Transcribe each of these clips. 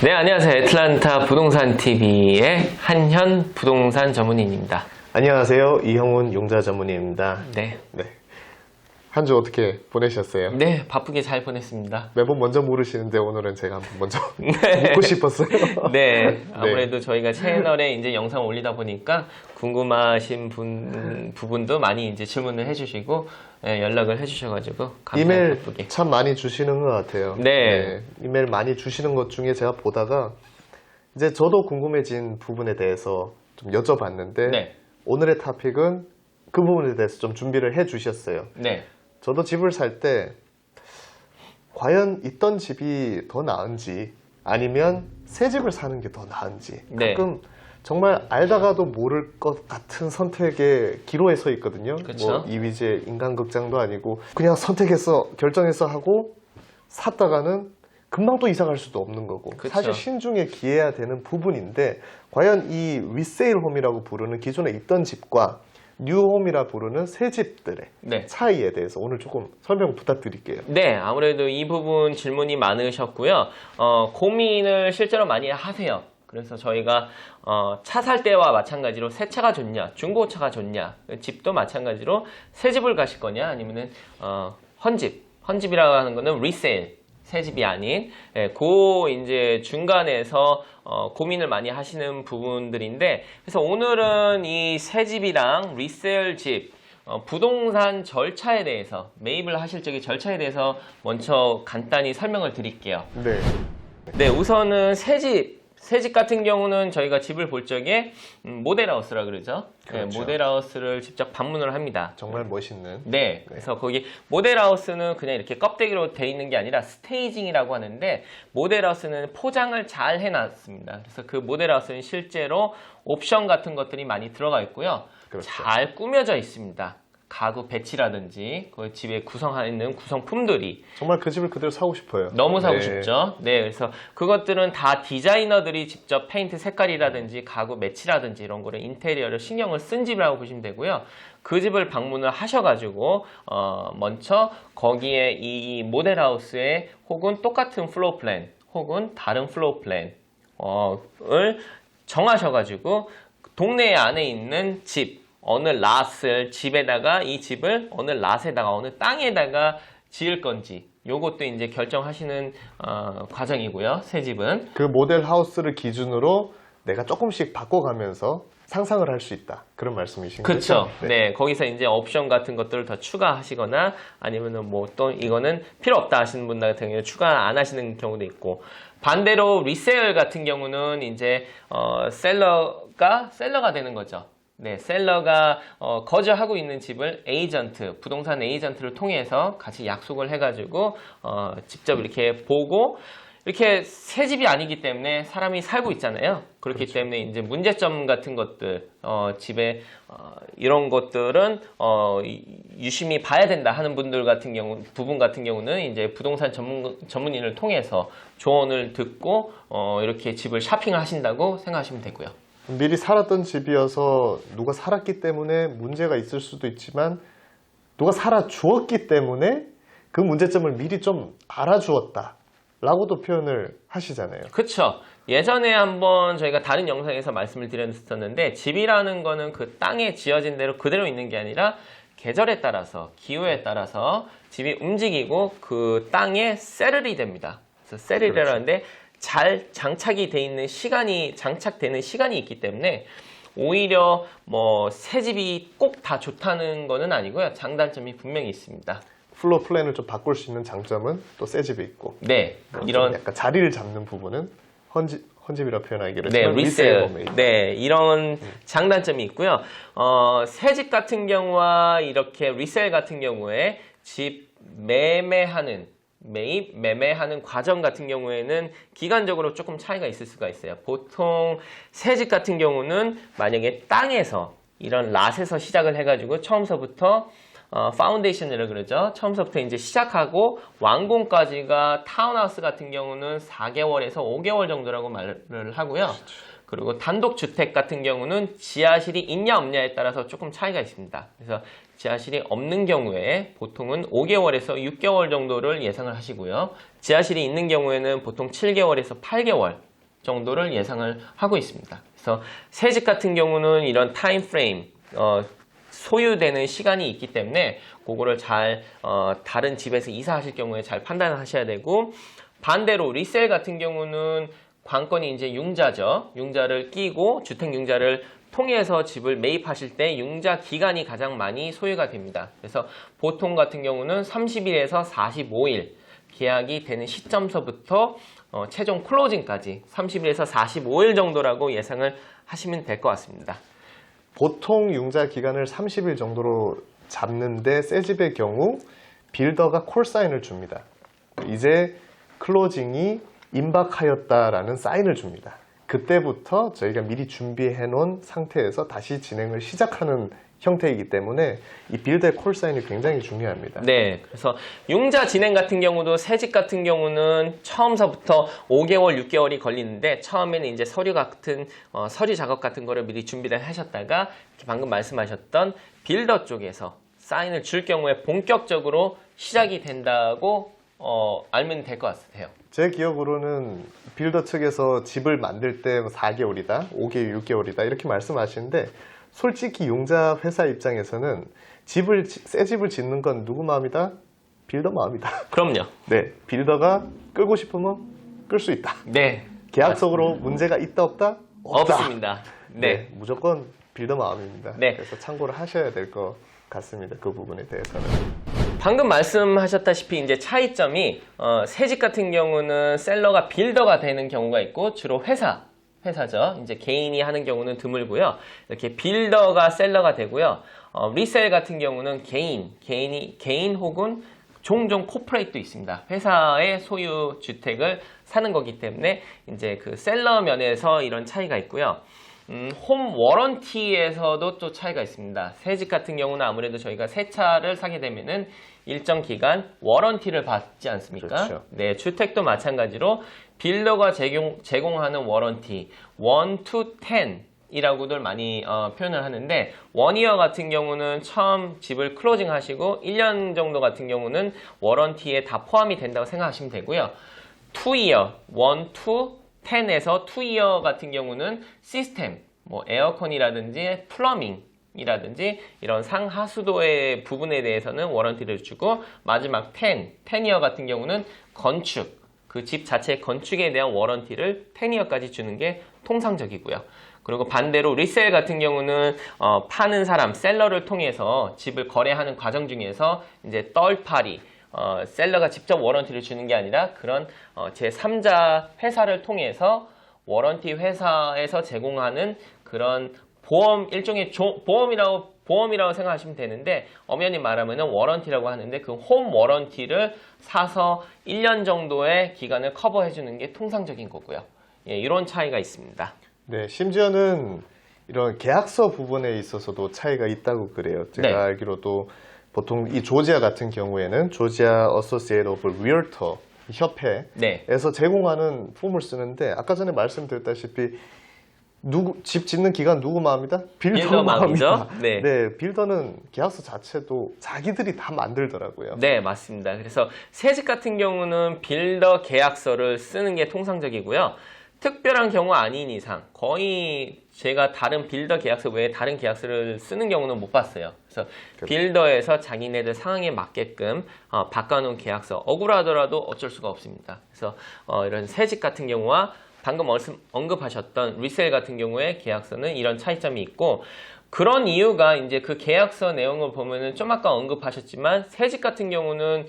네, 안녕하세요. 애틀란타 부동산 TV의 한현 부동산 전문인입니다. 안녕하세요. 이형훈 용자 전문의입니다. 네. 한 주 어떻게 보내셨어요? 네, 바쁘게 잘 보냈습니다. 매번 먼저 물으시는데 오늘은 제가 한번 먼저 묻고 싶었어요. 네, 아무래도 저희가 채널에 이제 영상 올리다 보니까 궁금하신 부분도 많이 이제 질문을 해주시고 연락을 해주셔가지고 이메일 바쁘게. 참 많이 주시는 것 같아요. 네. 이메일 많이 주시는 것 중에 제가 보다가 이제 저도 궁금해진 부분에 대해서 좀 여쭤봤는데 네. 오늘의 토픽은 그 부분에 대해서 좀 준비를 해 주셨어요. 네. 저도 집을 살 때 과연 있던 집이 더 나은지 아니면 새 집을 사는 게 더 나은지 네. 가끔 정말 알다가도 모를 것 같은 선택에 기로에 서 있거든요. 그쵸. 뭐 이휘재 인간극장도 아니고 그냥 선택해서 결정해서 하고 샀다가는 금방 또 이사 갈 수도 없는 거고 그쵸. 사실 신중에 기해야 되는 부분인데 과연 이 리세일 홈이라고 부르는 기존에 있던 집과 뉴홈이라 부르는 새 집들의 네. 차이에 대해서 오늘 조금 설명 부탁드릴게요. 네, 아무래도 이 부분 질문이 많으셨고요. 고민을 실제로 많이 하세요. 그래서 저희가 차 살 때와 마찬가지로 새 차가 좋냐, 중고차가 좋냐, 집도 마찬가지로 새 집을 가실 거냐, 아니면은 헌집이라고 하는 거는 리세일, 새 집이 아닌 그 이제 중간에서 고민을 많이 하시는 부분들인데, 그래서 오늘은 이 새 집이랑 리세일 집 부동산 절차에 대해서, 매입을 하실 적의 절차에 대해서 먼저 간단히 설명을 드릴게요. 네. 네, 우선은 새 집 같은 경우는 저희가 집을 볼 적에 모델하우스라 그러죠. 네, 그렇죠. 모델하우스를 직접 방문을 합니다. 정말 멋있는. 네, 그래서 거기 모델하우스는 그냥 이렇게 껍데기로 돼 있는 게 아니라 스테이징이라고 하는데, 모델하우스는 포장을 잘 해놨습니다. 그래서 그 모델하우스는 실제로 옵션 같은 것들이 많이 들어가 있고요. 그렇죠. 잘 꾸며져 있습니다. 가구 배치라든지 그 집에 구성하는 구성품들이 정말 그 집을 그대로 사고 싶어요. 너무 사고 네. 싶죠. 네, 그래서 그것들은 다 디자이너들이 직접 페인트 색깔이라든지 가구 매치라든지 이런 거를 인테리어를 신경을 쓴 집이라고 보시면 되고요. 그 집을 방문을 하셔가지고 먼저 거기에 이 모델하우스에 혹은 똑같은 플로어 플랜 혹은 다른 플로어 플랜을 정하셔가지고 동네 안에 있는 집 어느 랏을 집에다가 이 집을 어느 랏에다가 어느 땅에다가 지을 건지 요것도 이제 결정하시는 과정이고요. 새 집은 그 모델 하우스를 기준으로 내가 조금씩 바꿔가면서 상상을 할 수 있다. 그런 말씀이신 거죠? 그렇죠. 네, 거기서 이제 옵션 같은 것들을 더 추가하시거나 아니면은 뭐 또 이거는 필요 없다 하시는 분들 같은 경우는 추가 안 하시는 경우도 있고, 반대로 리세일 같은 경우는 이제 셀러가 되는 거죠. 네, 셀러가 거주하고 있는 집을 부동산 에이전트를 통해서 같이 약속을 해가지고 직접 이렇게 보고, 이렇게 새 집이 아니기 때문에 사람이 살고 있잖아요. 그렇기 그렇죠. 때문에 이제 문제점 같은 것들, 집에 이런 것들은 유심히 봐야 된다 하는 부분 같은 경우는 이제 부동산 전문인을 통해서 조언을 듣고 이렇게 집을 샤핑을 하신다고 생각하시면 되고요. 미리 살았던 집이어서 누가 살았기 때문에 문제가 있을 수도 있지만 누가 살아주었기 때문에 그 문제점을 미리 좀 알아주었다 라고도 표현을 하시잖아요. 그렇죠. 예전에 한번 저희가 다른 영상에서 말씀을 드렸었는데, 집이라는 거는 그 땅에 지어진 대로 그대로 있는 게 아니라 계절에 따라서, 기후에 따라서 집이 움직이고 그 땅에 세틀이 됩니다. 그래서 세틀이라고 하는데 잘 장착이 돼 있는 장착되는 시간이 있기 때문에 오히려 뭐 새 집이 꼭 다 좋다는 거는 아니고요. 장단점이 분명히 있습니다. 플로어 플랜을 좀 바꿀 수 있는 장점은 또 새 집에 있고, 네, 이런 약간 자리를 잡는 부분은 헌집이라 표현하기로 네, 했지만 리세일. 홈에 있다. 네, 이런 장단점이 있고요. 새 집 같은 경우와 이렇게 리세일 같은 경우에 집 매매하는 과정 같은 경우에는 기간적으로 조금 차이가 있을 수가 있어요. 보통 새 집 같은 경우는 만약에 땅에서 이런 랏에서 시작을 해가지고 처음서부터 파운데이션이라고 그러죠. 처음서부터 이제 시작하고 완공까지가 타운하우스 같은 경우는 4개월에서 5개월 정도라고 말을 하고요. 그리고 단독주택 같은 경우는 지하실이 있냐 없냐에 따라서 조금 차이가 있습니다. 그래서 지하실이 없는 경우에 보통은 5개월에서 6개월 정도를 예상을 하시고요. 지하실이 있는 경우에는 보통 7개월에서 8개월 정도를 예상을 하고 있습니다. 그래서 새 집 같은 경우는 이런 타임 프레임, 소유되는 시간이 있기 때문에 그거를 잘 다른 집에서 이사하실 경우에 잘 판단하셔야 되고, 반대로 리셀 같은 경우는 관건이 이제 융자죠. 융자를 끼고 주택 융자를 통해서 집을 매입하실 때 융자 기간이 가장 많이 소요가 됩니다. 그래서 보통 같은 경우는 30일에서 45일 계약이 되는 시점서부터 최종 클로징까지 30일에서 45일 정도라고 예상을 하시면 될 것 같습니다. 보통 융자 기간을 30일 정도로 잡는데 새 집의 경우 빌더가 콜사인을 줍니다. 이제 클로징이 임박하였다라는 사인을 줍니다. 그때부터 저희가 미리 준비해 놓은 상태에서 다시 진행을 시작하는 형태이기 때문에 이 빌더의 콜사인이 굉장히 중요합니다. 네, 그래서 융자 진행 같은 경우도 새 집 같은 경우는 처음서부터 5개월, 6개월이 걸리는데, 처음에는 이제 서류 작업 같은 거를 미리 준비를 하셨다가 방금 말씀하셨던 빌더 쪽에서 사인을 줄 경우에 본격적으로 시작이 된다고 알면 될 것 같아요. 제 기억으로는 빌더 측에서 집을 만들 때 4개월이다, 5개월, 6개월이다 이렇게 말씀하시는데, 솔직히 융자 회사 입장에서는 새 집을 짓는 건 누구 마음이다? 빌더 마음이다. 그럼요. 네, 빌더가 끌고 싶으면 끌 수 있다. 네. 계약적으로 문제가 있다 없다? 없다. 없습니다. 네. 무조건 빌더 마음입니다. 네. 그래서 참고를 하셔야 될 것 같습니다. 그 부분에 대해서는. 방금 말씀하셨다시피 이제 차이점이 새 집 같은 경우는 셀러가 빌더가 되는 경우가 있고, 주로 회사죠. 이제 개인이 하는 경우는 드물고요. 이렇게 빌더가 셀러가 되고요. 리셀 같은 경우는 개인 혹은 종종 코퍼레이트도 있습니다. 회사의 소유 주택을 사는 거기 때문에 이제 그 셀러 면에서 이런 차이가 있고요. 홈 워런티에서도 또 차이가 있습니다. 새 집 같은 경우는 아무래도 저희가 새 차를 사게 되면은 일정 기간 워런티를 받지 않습니까? 그렇죠. 네, 주택도 마찬가지로 빌더가 제공하는 워런티 1 to 10 이라고들 많이 표현을 하는데, 1이어 같은 경우는 처음 집을 클로징 하시고 1년 정도 같은 경우는 워런티에 다 포함이 된다고 생각하시면 되고요. 2이어 1 to 10에서 2이어 같은 경우는 시스템, 뭐 에어컨이라든지 플러밍 이라든지 이런 상하수도의 부분에 대해서는 워런티를 주고, 마지막 10이어 같은 경우는 건축, 그 집 자체의 건축에 대한 워런티를 10이어까지 주는 게 통상적이고요. 그리고 반대로 리셀 같은 경우는 파는 사람, 셀러를 통해서 집을 거래하는 과정 중에서 이제 떨파리, 셀러가 직접 워런티를 주는 게 아니라 그런 제3자 회사를 통해서 워런티 회사에서 제공하는 그런 일종의 보험이라고 생각하시면 되는데, 엄연히 말하면 워런티라고 하는데, 그 홈 워런티를 사서 1년 정도의 기간을 커버해주는 게 통상적인 거고요. 예, 이런 차이가 있습니다. 네, 심지어는 이런 계약서 부분에 있어서도 차이가 있다고 그래요. 제가 네. 알기로도 보통 이 조지아 같은 경우에는 조지아 어소시에이트 오브 리얼터 협회에서 네. 제공하는 폼을 쓰는데, 아까 전에 말씀드렸다시피 집 짓는 기간 누구 마음이다? 빌더 마음이다. 네. 네, 빌더는 계약서 자체도 자기들이 다 만들더라고요. 네, 맞습니다. 그래서 새 집 같은 경우는 빌더 계약서를 쓰는 게 통상적이고요. 특별한 경우 아닌 이상 거의 제가 다른 빌더 계약서 외에 다른 계약서를 쓰는 경우는 못 봤어요. 그래서 빌더에서 자기네들 상황에 맞게끔 바꿔놓은 계약서, 억울하더라도 어쩔 수가 없습니다. 그래서 이런 새 집 같은 경우와 방금 언급하셨던 리셀 같은 경우에 계약서는 이런 차이점이 있고, 그런 이유가 이제 그 계약서 내용을 보면은 좀 아까 언급하셨지만, 새 집 같은 경우는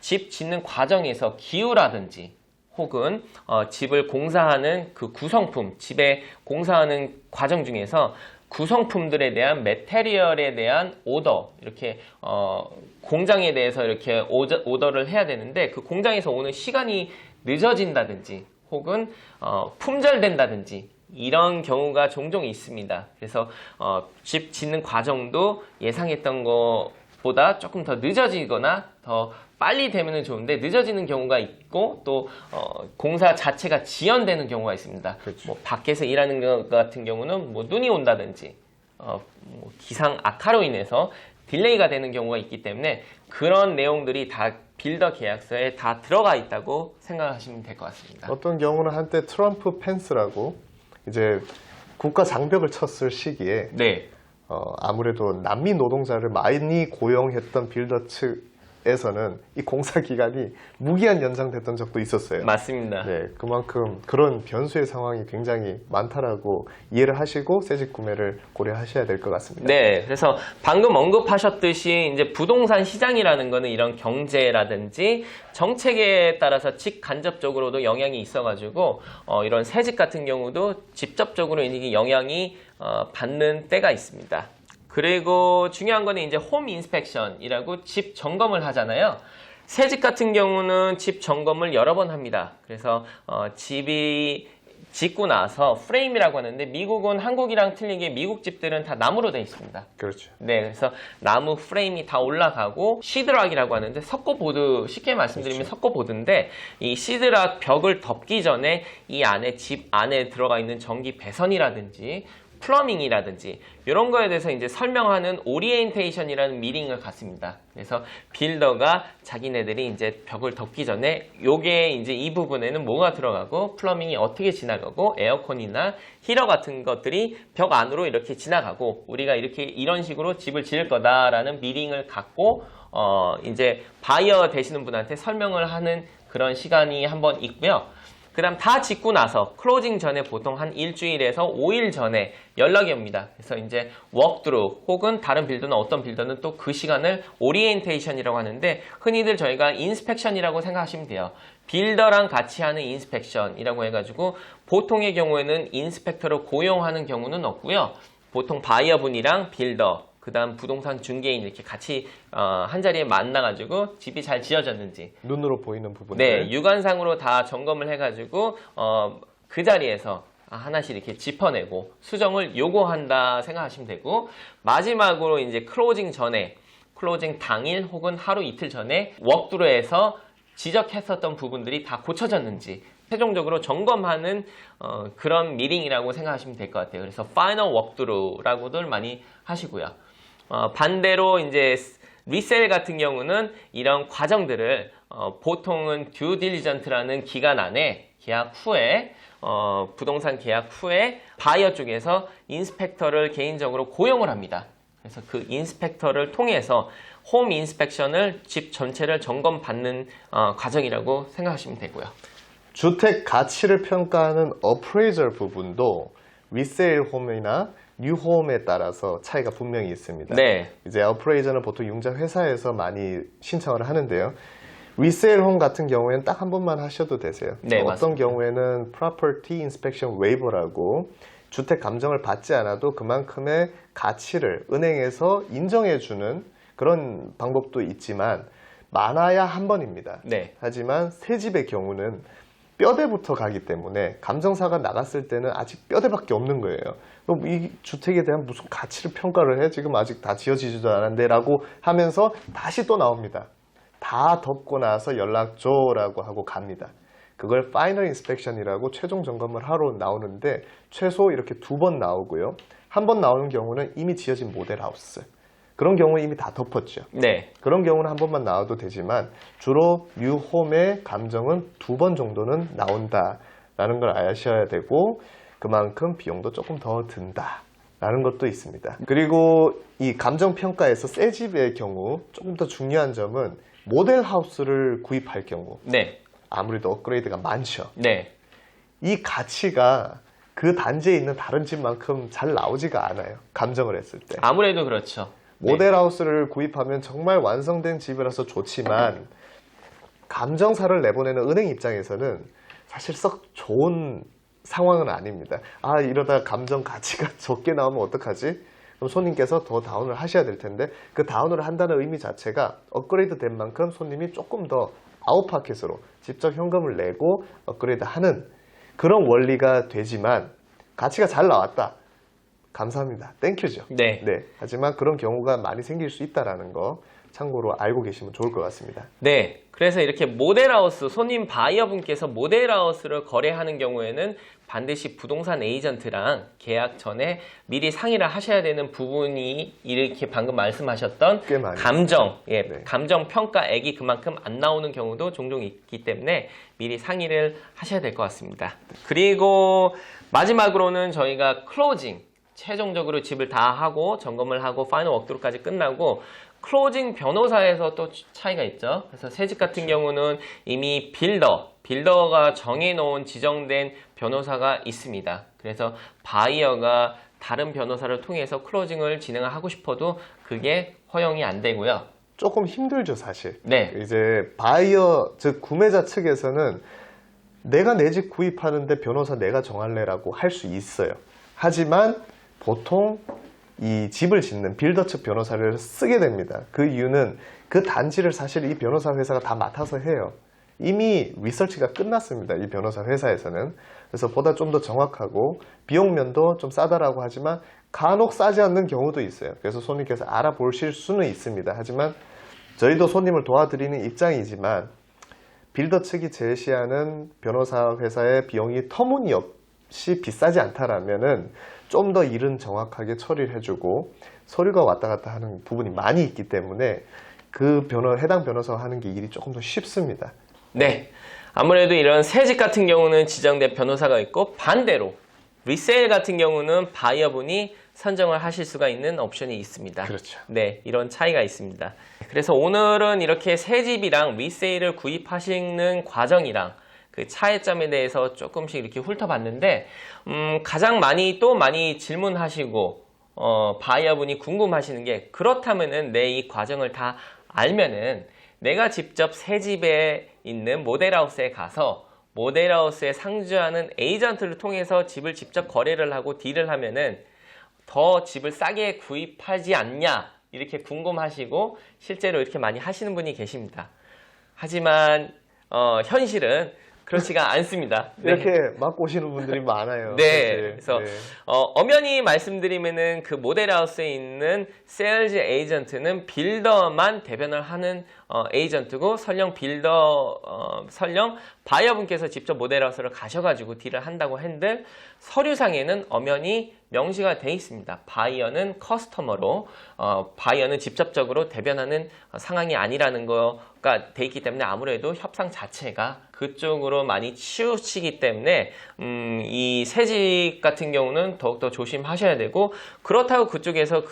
집 짓는 과정에서 기후라든지 혹은 집을 공사하는 그 구성품, 집에 공사하는 과정 중에서 구성품들에 대한 매테리얼에 대한 오더, 이렇게 공장에 대해서 이렇게 오더를 해야 되는데, 그 공장에서 오는 시간이 늦어진다든지 혹은 품절된다든지 이런 경우가 종종 있습니다. 그래서 집 짓는 과정도 예상했던 것보다 조금 더 늦어지거나 더 빨리 되면 좋은데 늦어지는 경우가 있고, 또 공사 자체가 지연되는 경우가 있습니다. 그렇죠. 뭐 밖에서 일하는 것 같은 경우는 뭐 눈이 온다든지 뭐 기상 악화로 인해서 딜레이가 되는 경우가 있기 때문에 그런 내용들이 다 빌더 계약서에 다 들어가 있다고 생각하시면 될 것 같습니다. 어떤 경우는 한때 트럼프 펜스라고 이제 국가 장벽을 쳤을 시기에 네. 아무래도 난민 노동자를 많이 고용했던 빌더 측에서는 이 공사 기간이 무기한 연장됐던 적도 있었어요. 맞습니다. 네, 그만큼 그런 변수의 상황이 굉장히 많다라고 이해를 하시고 새집 구매를 고려하셔야 될 것 같습니다. 네, 그래서 방금 언급하셨듯이 이제 부동산 시장이라는 거는 이런 경제라든지 정책에 따라서 직간접적으로도 영향이 있어가지고 이런 새집 같은 경우도 직접적으로 이게 영향이 받는 때가 있습니다. 그리고 중요한 거는 이제 홈 인스펙션이라고 집 점검을 하잖아요. 새 집 같은 경우는 집 점검을 여러 번 합니다. 그래서 집이 짓고 나서 프레임이라고 하는데 미국은 한국이랑 틀리게 미국 집들은 다 나무로 되어 있습니다. 그렇죠. 네, 그래서 나무 프레임이 다 올라가고 시드락이라고 하는데 석고보드, 쉽게 말씀드리면 그렇죠. 석고보드인데 이 시드락 벽을 덮기 전에 이 안에 집 안에 들어가 있는 전기 배선이라든지 플러밍이라든지 이런 거에 대해서 이제 설명하는 오리엔테이션이라는 미팅을 갖습니다. 그래서 빌더가 자기네들이 이제 벽을 덮기 전에 요게 이제 이 부분에는 뭐가 들어가고 플러밍이 어떻게 지나가고 에어컨이나 히터 같은 것들이 벽 안으로 이렇게 지나가고 우리가 이렇게 이런 식으로 집을 지을 거다라는 미팅을 갖고 이제 바이어 되시는 분한테 설명을 하는 그런 시간이 한번 있고요. 그 다음 다 짓고 나서 클로징 전에 보통 한 일주일에서 5일 전에 연락이 옵니다. 그래서 이제 워크드루 혹은 다른 빌더는 어떤 빌더는 또 그 시간을 오리엔테이션이라고 하는데 흔히들 저희가 인스펙션이라고 생각하시면 돼요. 빌더랑 같이 하는 인스펙션이라고 해가지고 보통의 경우에는 인스펙터를 고용하는 경우는 없고요. 보통 바이어분이랑 빌더 그 다음 부동산 중개인 이렇게 같이 한 자리에 만나가지고 집이 잘 지어졌는지 눈으로 보이는 부분들. 네, 육안상으로 다 점검을 해가지고 그 자리에서 하나씩 이렇게 짚어내고 수정을 요구한다 생각하시면 되고 마지막으로 이제 클로징 전에 클로징 당일 혹은 하루 이틀 전에 워크드루에서 지적했었던 부분들이 다 고쳐졌는지 최종적으로 점검하는 그런 미팅이라고 생각하시면 될 것 같아요. 그래서 파이널 워크드루라고들 많이 하시고요. 반대로 이제 리셀 같은 경우는 이런 과정들을 보통은 듀 딜리전트라는 기간 안에 계약 후에 부동산 계약 후에 바이어 쪽에서 인스펙터를 개인적으로 고용을 합니다. 그래서 그 인스펙터를 통해서 홈 인스펙션을 집 전체를 점검받는 과정이라고 생각하시면 되고요. 주택 가치를 평가하는 어프레이저 부분도 리세일 홈이나 뉴홈에 따라서 차이가 분명히 있습니다. 네. 이제 어프레이저는 보통 융자 회사에서 많이 신청을 하는데요. 리세일 홈 같은 경우에는 딱 한 번만 하셔도 되세요. 네, 어떤 맞습니다. 경우에는 Property Inspection Waiver라고 주택 감정을 받지 않아도 그만큼의 가치를 은행에서 인정해주는 그런 방법도 있지만 많아야 한 번입니다. 네. 하지만 새 집의 경우는 뼈대부터 가기 때문에 감정사가 나갔을 때는 아직 뼈대밖에 없는 거예요. 그럼 이 주택에 대한 무슨 가치를 평가를 해? 지금 아직 다 지어지지도 않았는데 라고 하면서 다시 또 나옵니다. 다 덮고 나서 연락 줘라고 하고 갑니다. 그걸 파이널 인스펙션이라고 최종 점검을 하러 나오는데 최소 이렇게 2번 나오고요. 한 번 나오는 경우는 이미 지어진 모델 하우스. 그런 경우는 이미 다 덮었죠. 네. 그런 경우는 한 번만 나와도 되지만 주로 뉴홈의 감정은 2번 정도는 나온다라는 걸 아셔야 되고 그만큼 비용도 조금 더 든다라는 것도 있습니다. 그리고 이 감정 평가에서 새 집의 경우 조금 더 중요한 점은 모델 하우스를 구입할 경우 네. 아무래도 업그레이드가 많죠. 네. 이 가치가 그 단지에 있는 다른 집만큼 잘 나오지가 않아요. 감정을 했을 때. 아무래도 그렇죠. 모델하우스를 구입하면 정말 완성된 집이라서 좋지만 감정사를 내보내는 은행 입장에서는 사실 썩 좋은 상황은 아닙니다. 아 이러다 감정 가치가 적게 나오면 어떡하지? 그럼 손님께서 더 다운을 하셔야 될 텐데 그 다운을 한다는 의미 자체가 업그레이드 된 만큼 손님이 조금 더 아웃파켓으로 직접 현금을 내고 업그레이드 하는 그런 원리가 되지만 가치가 잘 나왔다. 감사합니다. 땡큐죠. 네. 하지만 그런 경우가 많이 생길 수 있다라는 거 참고로 알고 계시면 좋을 것 같습니다. 네. 그래서 이렇게 모델하우스, 손님 바이어분께서 모델하우스를 거래하는 경우에는 반드시 부동산 에이전트랑 계약 전에 미리 상의를 하셔야 되는 부분이 이렇게 방금 말씀하셨던 꽤 많이 감정 평가액이 그만큼 안 나오는 경우도 종종 있기 때문에 미리 상의를 하셔야 될 것 같습니다. 그리고 마지막으로는 저희가 클로징, 최종적으로 집을 다 하고 점검을 하고 파이널 워크드로까지 끝나고 클로징 변호사에서 또 차이가 있죠. 그래서 새 집 같은 경우는 이미 빌더가 정해놓은 지정된 변호사가 있습니다. 그래서 바이어가 다른 변호사를 통해서 클로징을 진행하고 싶어도 그게 허용이 안 되고요. 조금 힘들죠, 사실. 네. 이제 바이어, 즉 구매자 측에서는 내가 내 집 구입하는데 변호사 내가 정할래라고 할 수 있어요. 하지만 보통 이 집을 짓는 빌더 측 변호사를 쓰게 됩니다. 그 이유는 그 단지를 사실 이 변호사 회사가 다 맡아서 해요. 이미 리서치가 끝났습니다. 이 변호사 회사에서는. 그래서 보다 좀 더 정확하고 비용면도 좀 싸다라고 하지만 간혹 싸지 않는 경우도 있어요. 그래서 손님께서 알아보실 수는 있습니다. 하지만 저희도 손님을 도와드리는 입장이지만 빌더 측이 제시하는 변호사 회사의 비용이 터무니없이 비싸지 않다라면은 좀 더 일은 정확하게 처리를 해주고 서류가 왔다 갔다 하는 부분이 많이 있기 때문에 해당 변호사가 하는 게 일이 조금 더 쉽습니다. 네. 아무래도 이런 새 집 같은 경우는 지정된 변호사가 있고 반대로 리세일 같은 경우는 바이어분이 선정을 하실 수가 있는 옵션이 있습니다. 그렇죠. 네, 이런 차이가 있습니다. 그래서 오늘은 이렇게 새 집이랑 리세일을 구입하시는 과정이랑 그 차이점에 대해서 조금씩 이렇게 훑어봤는데 가장 많이 질문하시고 바이어분이 궁금하시는 게 그렇다면은 내 이 과정을 다 알면은 내가 직접 새 집에 있는 모델하우스에 가서 모델하우스에 상주하는 에이전트를 통해서 집을 직접 거래를 하고 딜을 하면은 더 집을 싸게 구입하지 않냐 이렇게 궁금하시고 실제로 이렇게 많이 하시는 분이 계십니다. 하지만 현실은 그렇지가 않습니다. 네. 이렇게 막 오시는 분들이 많아요. 네. 사실. 그래서 엄연히 말씀드리면은 그 모델하우스에 있는 세일즈 에이전트는 빌더만 대변을 하는 에이전트고 설령 바이어분께서 직접 모델하우스를 가셔가지고 딜을 한다고 한들 서류상에는 엄연히 명시가 돼 있습니다. 바이어는 커스터머로 바이어는 직접적으로 대변하는 상황이 아니라는 거가 돼 있기 때문에 아무래도 협상 자체가 그쪽으로 많이 치우치기 때문에 이 새집 같은 경우는 더욱더 조심하셔야 되고 그렇다고 그쪽에서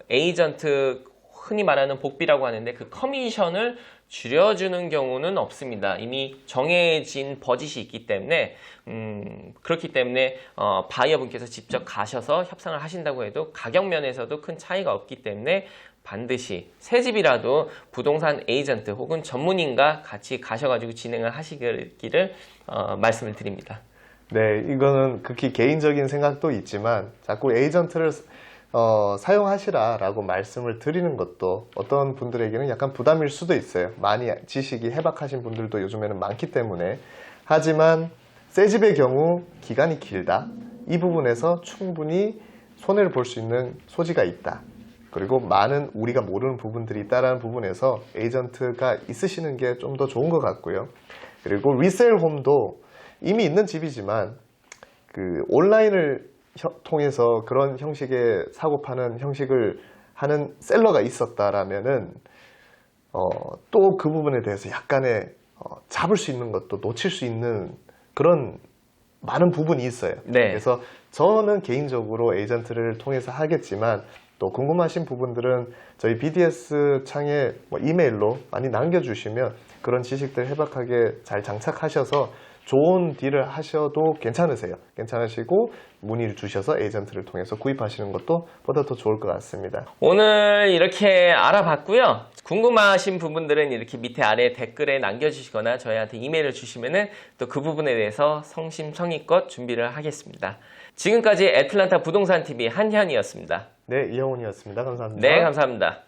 에이전트 흔히 말하는 복비라고 하는데 그 커미션을 줄여주는 경우는 없습니다. 이미 정해진 버짓이 있기 때문에 그렇기 때문에 바이어분께서 직접 가셔서 협상을 하신다고 해도 가격 면에서도 큰 차이가 없기 때문에 반드시 새 집이라도 부동산 에이전트 혹은 전문인과 같이 가셔가지고 진행을 하시기를 말씀을 드립니다. 네, 이거는 극히 개인적인 생각도 있지만 자꾸 에이전트를 사용하시라라고 말씀을 드리는 것도 어떤 분들에게는 약간 부담일 수도 있어요. 많이 지식이 해박하신 분들도 요즘에는 많기 때문에. 하지만 새 집의 경우 기간이 길다. 이 부분에서 충분히 손해를 볼 수 있는 소지가 있다. 그리고 많은 우리가 모르는 부분들이 있다는 부분에서 에이전트가 있으시는 게 좀 더 좋은 것 같고요. 그리고 리셀 홈도 이미 있는 집이지만 온라인을 통해서 그런 형식의 사고 파는 형식을 하는 셀러가 있었다라면은 또 그 부분에 대해서 약간의 잡을 수 있는 것도 놓칠 수 있는 그런 많은 부분이 있어요. 네. 그래서 저는 개인적으로 에이전트를 통해서 하겠지만 또 궁금하신 부분들은 저희 BDS 창에 이메일로 많이 남겨주시면 그런 지식들 해박하게 잘 장착하셔서 좋은 딜을 하셔도 괜찮으시고 문의를 주셔서 에이전트를 통해서 구입하시는 것도 보다 더 좋을 것 같습니다. 오늘 이렇게 알아봤고요. 궁금하신 부분들은 이렇게 밑에 아래 댓글에 남겨주시거나 저희한테 이메일을 주시면은 또 그 부분에 대해서 성심성의껏 준비를 하겠습니다. 지금까지 애틀란타 부동산 TV 한현이었습니다. 네, 이영훈이었습니다. 감사합니다. 네, 감사합니다.